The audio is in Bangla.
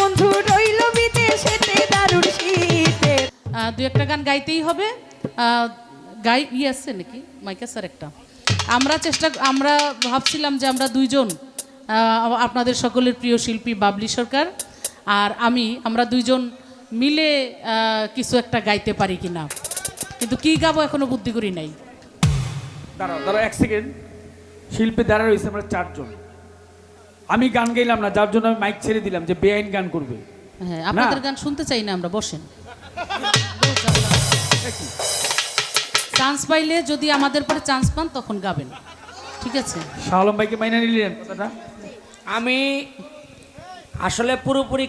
বন্ধু রইল বিদেশেতে দারুণ শীতে। দুই একটা গান গাইতেই হবে। গাই আছে নাকি মাইকা স্যার একটা? আমরা ভাবছিলাম যে আমরা দুইজন, আপনাদের সকলের প্রিয় শিল্পী বাবলি সরকার আর আমরা দুইজন মিলে কিছু একটা গাইতে পারি কিনা, কিন্তু কি গাবো এখনো বুদ্ধি করি নাই। দাঁড়াও এক সেকেন্ড। শিল্পী দাঁড়া রয়েছে আমরা চারজন, আমি গান গাইলাম না, যার জন্য আমি মাইক ছেড়ে দিলাম যে বেআইন গান করবে। হ্যাঁ, আপনাদের গান শুনতে চাই না আমরা, বসেন। চান্স পাইলে যদি আমাদের পরে চান্স পান তখন গাবেন, ঠিক আছে? শাহ আলম ভাইকে মাইনা নিলেন কথাটা? আমি আসলে পুরোপুরি